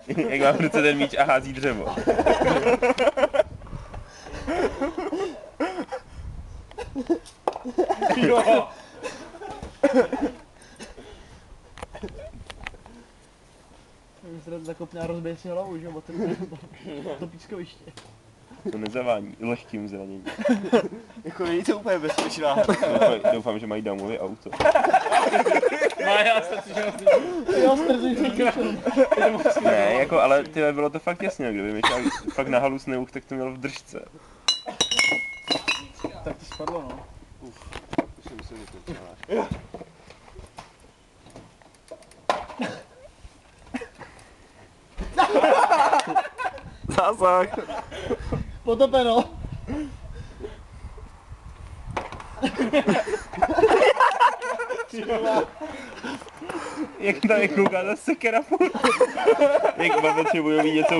Jak má v ruce ten míč a hází dřevo. Jo. Se zakopne a rozbije si hlavu, že? To pískoviště. To nezavání lehkým zraněním. Jako není to úplně bezpečná hra. Doufám, že mají Damovi auto. Má já stačí, že Jo, strzíš Ne, jako, ale ty bylo to fakt jasně, kdyby mi šel fakt na halus neuch, tak to měl v držce. Tak to spadlo, no. To si myslím, že to děláš. Zásah! Potopeno! Jak tady kouká ta sekera furt. Jak babiče budou mít něco